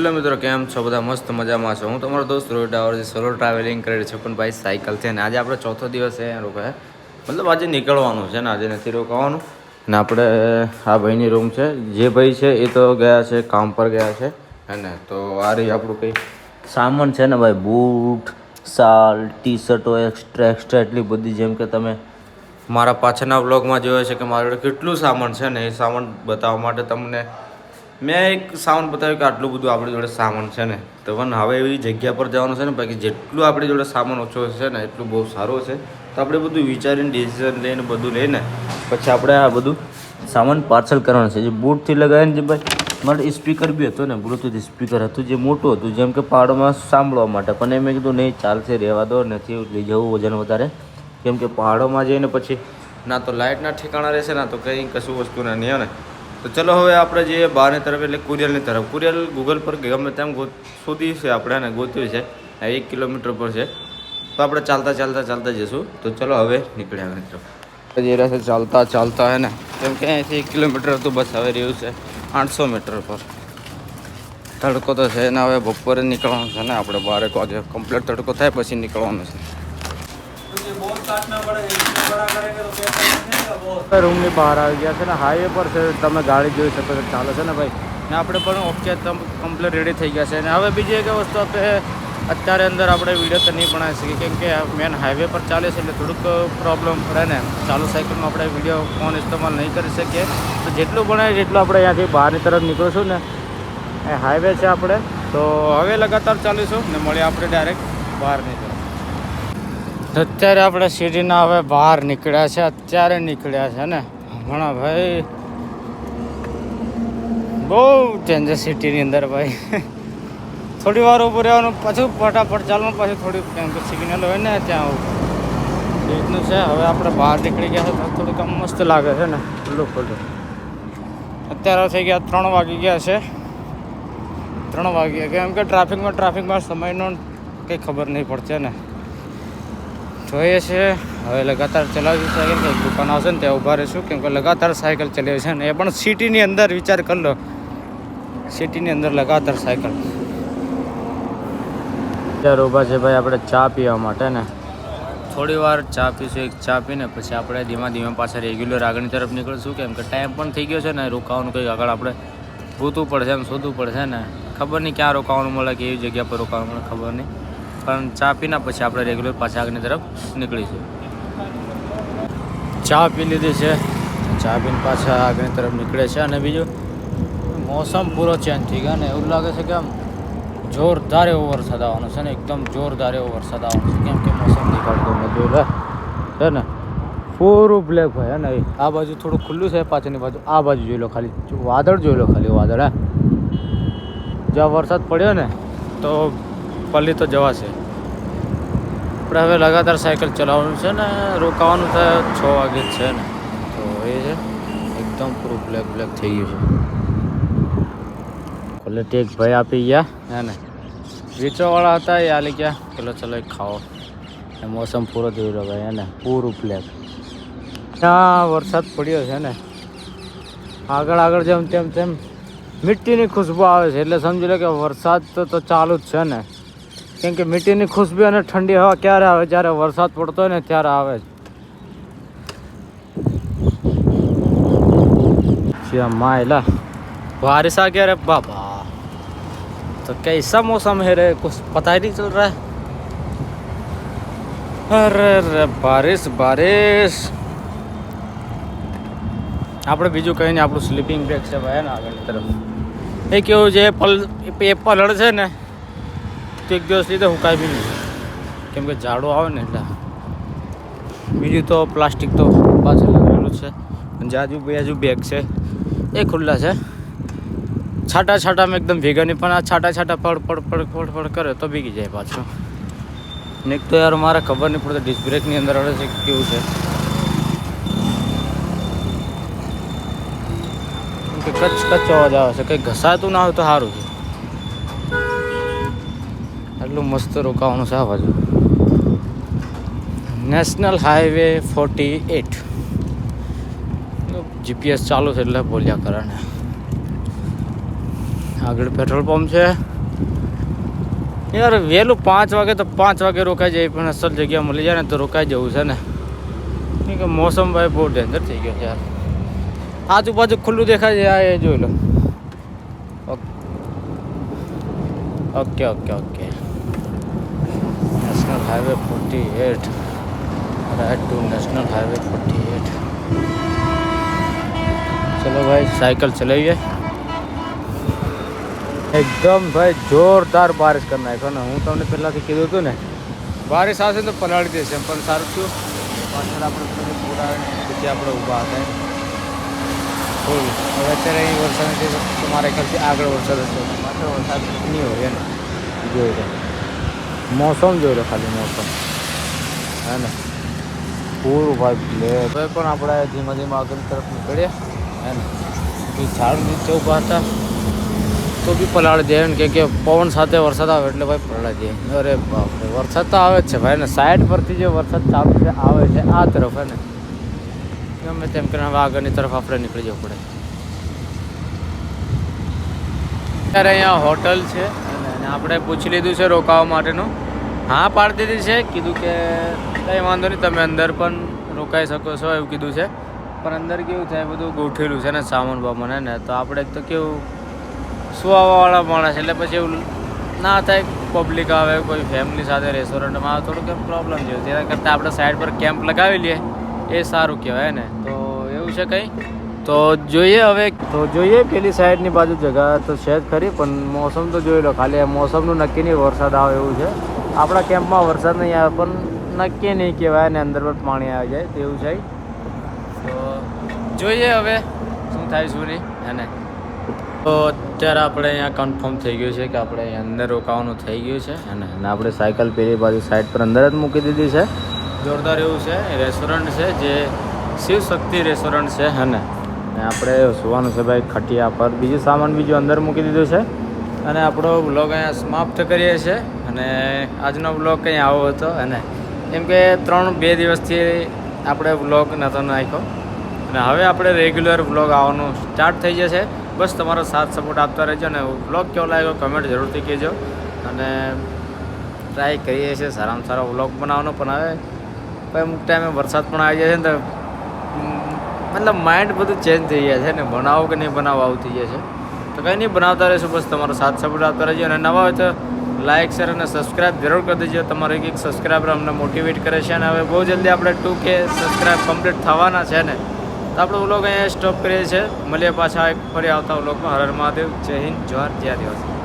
Hello મિત્રો, કેમ છો બધા? મસ્ત મજામાં છો. હું તમારો દોસ્ત રોહિત ડાવર સોલો ટ્રાવેલિંગ કરે છે, પણ ભાઈ સાયકલ છે ને આજે આપણે ચોથો દિવસ છે રોકાય, મતલબ આજે નીકળવાનું છે ને, આજે નથી રોકાવાનું. ને આપણે આ ભાઈની રૂમ છે, જે ભાઈ છે એ તો ગયા છે કામ પર ગયા છે ને. તો આ રહી આપણું કંઈ સામાન છે ને ભાઈ, બૂટ, શાલ, ટી શર્ટો એક્સ્ટ્રા એટલી બધી, જેમ કે તમે મારા પાછળના વ્લોગમાં જોયો છે કે મારા જોડે કેટલું સામાન છે ને. એ સામાન બતાવવા માટે તમને મેં એક સામાન બતાવ્યું કે આટલું બધું આપણી જોડે સામાન છે ને. તો પણ હવે એવી જગ્યા પર જવાનું છે ને બાકી જેટલું આપણી જોડે સામાન ઓછો છે ને એટલું બહુ સારું છે. તો આપણે બધું વિચારીને ડિસિઝન લઈને બધું લઈને પછી આપણે આ બધું સામાન પાર્સલ કરવાનું છે. જે બૂટથી લગાવીને જે ભાઈ મારે સ્પીકર બી હતો ને, બ્લુટૂથ સ્પીકર હતું જે મોટું હતું, જેમ કે પહાડોમાં સાંભળવા માટે. પણ એ મેં કીધું નહીં ચાલશે, રહેવા દો, નથી લઈ જવું વજન વધારે, કેમ કે પહાડોમાં જઈને પછી ના તો લાઇટના ઠેકાણા રહેશે ના તો કંઈ કશું વસ્તુના નહીં ને. તો ચલો હવે આપણે જઈએ બહારની તરફ, એટલે કુરિયલની તરફ. કુરિયલ ગૂગલ પર ગમે તેમ શોધી છે આપણે ને ગોત્યું છે, 1 કિલોમીટર પર છે. તો આપણે ચાલતા જઈશું. તો ચલો હવે નીકળ્યા મિત્રો. જે રહેશે ચાલતા હે ને, કેમ કે અહીંથી 1 કિલોમીટર તો બસ હવે રહ્યું છે 800 મીટર પર. તડકો તો છે ને, હવે બપોરે નીકળવાનું છે ને આપણે 12 વાગે કમ્પ્લીટ તડકો થાય પછી નીકળવાનું છે. રૂમની બહાર આવી ગયા છે ને, હાઈવે પર છે, તમે ગાડી જોઈ શકો છો ચાલે છે ને ભાઈ. ને આપણે પણ ઓકે કમ્પ્લીટ રેડી થઈ ગયા છે. અને હવે બીજી એક વસ્તુ આપણે અત્યારે અંદર આપણે વિડીયો તો નહીં બનાવી શકીએ, કેમ કે મેન હાઈવે પર ચાલે છે એટલે થોડુંક પ્રોબ્લેમ પડે ને. ચાલુ સાયકલમાં આપણે વિડીયો ફોન ઇસ્તેમાલ નહીં કરી શકીએ. તો જેટલું બનાવીએ જેટલું આપણે અહીંયાથી બહારની તરફ નીકળીશું ને, એ હાઈવે છે આપણે. તો હવે લગાતાર ચાલીશું ને મળીએ આપણે ડાયરેક્ટ બહારની તરફ. અત્યારે આપણે સિટીના હવે બહાર નીકળ્યા છે, અત્યારે નીકળ્યા છે ને હમણાં. ભાઈ બહુ ચેન્જીસ સિટીની અંદર ભાઈ. થોડી વાર ઊભું રહેવાનું, પાછું ફટાફટ ચાલવાનું, પાછું થોડી કેમ કે સિગ્નલ હોય ને ત્યાં રીતનું છે. હવે આપણે બહાર નીકળી ગયા છે તો થોડુંક આમ મસ્ત લાગે છે ને, ખુલ્લું. અત્યારે થઈ ગયા 3 વાગી ગયા છે. 3 વાગ્યા, કેમ કે ટ્રાફિકમાં સમયનો કંઈ ખબર નહીં પડશે ને. જોઈએ છે હવે લગાતાર ચલાવીશું સાયકલ. કંઈક દુકાન આવશે ને ત્યાં ઊભા રહીશું, કેમ કે લગાતાર સાયકલ ચલાવી છે ને, એ પણ સિટીની અંદર. વિચાર કરી લો, સિટીની અંદર લગાતાર સાયકલ. અત્યારે ઊભા છે ભાઈ આપણે ચા પીવા માટે ને. થોડી વાર ચા પીશું, એક ચા પીને પછી આપણે ધીમા પાછા રેગ્યુલર આગળની તરફ નીકળીશું, કેમ કે ટાઈમ પણ થઈ ગયો છે ને. રોકાવાનું કંઈક આગળ આપણે ગોતવું પડશે એમ, શોધવું પડશે ને. ખબર નહીં ક્યાં રોકાવાનું મળે, કે એવી જગ્યા પર રોકાવાનું મળે, ખબર નહીં. પણ ચા પીને પછી આપણે રેગ્યુલર પાછા આગળની તરફ નીકળીશું. ચા પી લીધી છે, ચા પીને પાછા આગળની તરફ નીકળે છે. અને બીજું મોસમ પૂરો ચેન્જ થઈ ગયો ને, એવું લાગે છે કે આમ જોરદાર એવો વરસાદ આવવાનો છે ને, એકદમ જોરદાર એવો વરસાદ આવવાનો છે. કેમ કે મોસમ નીકળતો નથી છે ને, પૂરું બ્લેક ભાઈ. અને આ બાજુ થોડું ખુલ્લું છે, પાછળની બાજુ આ બાજુ જોઈ લો, ખાલી વાદળ જોઈ લો, ખાલી વાદળ. હા, જ્યાં વરસાદ પડ્યો ને તો પલ્લી તો જવાશે. આપણે હવે લગાતાર સાયકલ ચલાવવાનું છે ને, રોકાવાનું થાય 6 વાગે જ છે ને. તો એ છે એકદમ પૂરું બ્લેક થઈ ગયું છે. ક્વોલિટી એક ભાઈ આપી ગયા હે ને, વેચવાવાળા હતા, એ આલી ગયા પેલો ચલો એક ખાઓ. એ મોસમ પૂરો થઈ રહ્યો ભાઈ, એને પૂરું બ્લેક. ત્યાં વરસાદ પડ્યો છે ને, આગળ જેમ તેમ મિટ્ટીની ખુશ્બુ આવે છે, એટલે સમજી લો કે વરસાદ તો ચાલુ જ છે ને. કેમ કે મિટ્ટીની ખુશ્બુ અને ઠંડી હવા ક્યારે આવે? જ્યારે વરસાદ પડતો હોય ને ત્યારે આવે છે. मायला बारिश आ गया रे बाबा, तो कैसा मौसम है रे, कुछ पता ही नहीं चल रहा है. अरे बारिश. આપણે બીજું કંઈ નહીં, આપણું સ્લીપિંગ બેગ છે ભાઈ ને આગળની તરફ. એ કેવું છે, એ પલળ છે ને તો એક દિવસ લીધે હુકાય બી નહીં, કેમ કે ઝાડો આવે ને એટલે. બીજું તો પ્લાસ્ટિક તો પાછળ રહેલું છે. આજુ બેગ છે એ ખુલ્લા છે. છાંટામાં એકદમ ભેગા નહીં, પણ આ છાંટા પડ કરે તો ભીગી જાય પાછું. ને એક તો યાર મારે ખબર નહીં પડતી ડિસ્ક બ્રેકની અંદર આવે છે કેવું છે, કે કચ્છ અવાજ આવે છે. કંઈ ઘસાતું ના હોય તો સારું છે. આટલું મસ્ત રોકાવાનું છે આ બાજુ. National highway 48. GPS ચાલુ છે એટલે બોલ્યા કરે ને. આગળ પેટ્રોલ પંપ છે. યાર વહેલું 5 વાગે તો 5 વાગે રોકાઈ જાય, પણ અસલ જગ્યા મળી જાય ને તો રોકાઈ જવું છે ને. કેમ કે મોસમ ભાઈ બહુ ડેન્જર થઈ ગયો છે યાર. આજુબાજુ ખુલ્લું દેખાય છે, આ એ જોઈ લો. Okay okay okay. National highway 48, right to national highway 48. ચલો ભાઈ સાइकिल ચલાવીએ. એકદમ ભાઈ જોરદાર બારિશ કરી નાખ્યો ને. હું તમને પહેલાંથી કીધું હતું ને બારિશ આવશે તો પલાળી દેશે, પણ સારું થયું પાછળ આપણે પૂરા પછી આપણે ઊભા હતા ફૂલ. હવે અત્યારે અહીં વરસાદ નથી, તમારે ખ્યાલથી આગળ વરસાદ હશે, માત્ર વરસાદ નહીં હોય એને જોઈ લો. મોસમ જોઈ લો ખાલી, મોસમ હે ને પૂરું ભાઈ લે. હવે પણ આપણે ધીમે ધીમે આગળ તરફ નીકળીએ હે ને. ઝાડ નીચે ઊભા હતા તો બી પલાળી દે ને, કે પવન સાથે વરસાદ આવે એટલે ભાઈ પલાળી દે. અરે બાપરે, વરસાદ તો આવે જ છે ભાઈ ને. સાઈડ પરથી જે વરસાદ ચાલુ છે આવે છે આ તરફ હે ને. ગમે તેમ કરીને હવે આગળની તરફ આપણે નીકળી જવું પડે. અત્યારે અહીંયા હોટલ છે અને આપણે પૂછી લીધું છે રોકાવા માટેનું. હા પાડી દીધી છે, કીધું કે કંઈ વાંધો નહીં તમે અંદર પણ રોકાઈ શકો છો એવું કીધું છે. પણ અંદર કેવું થાય બધું ગોઠવેલું છે ને સામાન બામાન હે ને, તો આપણે તો કેવું સુવાવાળા માણસ એટલે પછી એવું ના થાય. પબ્લિક આવે, કોઈ ફેમિલી સાથે રેસ્ટોરન્ટમાં આવે થોડુંક એમ પ્રોબ્લેમ જેવું. તેના કરતાં આપણે સાઈડ પર કેમ્પ લગાવી લઈએ એ સારું કહેવાય ને. તો એવું છે કંઈ તો જોઈએ હવે, તો જોઈએ પેલી સાઈડની બાજુ જગા તો છે જ ખરી, પણ મોસમ તો જોઈ લો ખાલી. મોસમનું નક્કી નહીં વરસાદ આવે એવું છે. આપણા કેમ્પમાં વરસાદ નહીં આવે પણ નક્કી નહીં કહેવાય ને, અંદર પર પાણી આવી જાય તેવું છે. તો જોઈએ હવે શું થાય શું નહીં હે ને. તો અત્યારે આપણે અહીંયા કન્ફર્મ થઈ ગયું છે કે આપણે અહીંયા અંદર રોકાવાનું થઈ ગયું છે અને આપણે સાયકલ પેલી બાજુ સાઈડ પર અંદર જ મૂકી દીધી છે. જોરદાર એવું છે રેસ્ટોરન્ટ છે જે શિવ શક્તિ રેસ્ટોરન્ટ છે હે ને. આપણે સુવાનું છે ભાઈ ખટિયા પર, બીજું સામાન બીજું અંદર મૂકી દીધું છે. અને આપણો બ્લોગ અહીંયા સમાપ્ત કરીએ છીએ. અને આજનો બ્લોગ કંઈ આવો હતો અને કેમ કે 2 દિવસથી આપણે બ્લોગ નહોતો નાખ્યો અને હવે આપણે રેગ્યુલર બ્લોગ આવવાનું સ્ટાર્ટ થઈ જશે. બસ તમારો સાથ સપોર્ટ આપતા રહેજો ને વ્લોગ કેવો લાગ્યો કમેન્ટ જરૂરથી કહેજો. અને ટ્રાય કરીએ છીએ સારામાં સારો વ્લોગ બનાવવાનો, પણ હવે અમુક ટાઈમે વરસાદ પણ આવી જાય છે ને તો મતલબ માઇન્ડ બધું ચેન્જ થઈ જાય છે ને, બનાવો કે નહીં બનાવો આવું થઈ જાય છે. તો કંઈ નહીં બનાવતા રહીશું, બસ તમારો સાથ સપોર્ટ આપતા રહેજો. અને નવા હોય તો લાઇક શેર અને સબસ્ક્રાઈબ જરૂર કરી દેજો. તમારો એક સબસ્ક્રાઈબર અમને મોટિવેટ કરે છે. અને હવે બહુ જલ્દી આપણે 2K સબસ્ક્રાઈબ કમ્પ્લીટ થવાના છે ને, તો આપણો વ્લોગ અહીંયા સ્ટોપ કરીએ છીએ. મળીએ પાછા એક ફરી આવતા વ્લોગમાં. હર હર મહાદેવ, જય હિન્દ, જોહાર, જય આદિવાસી.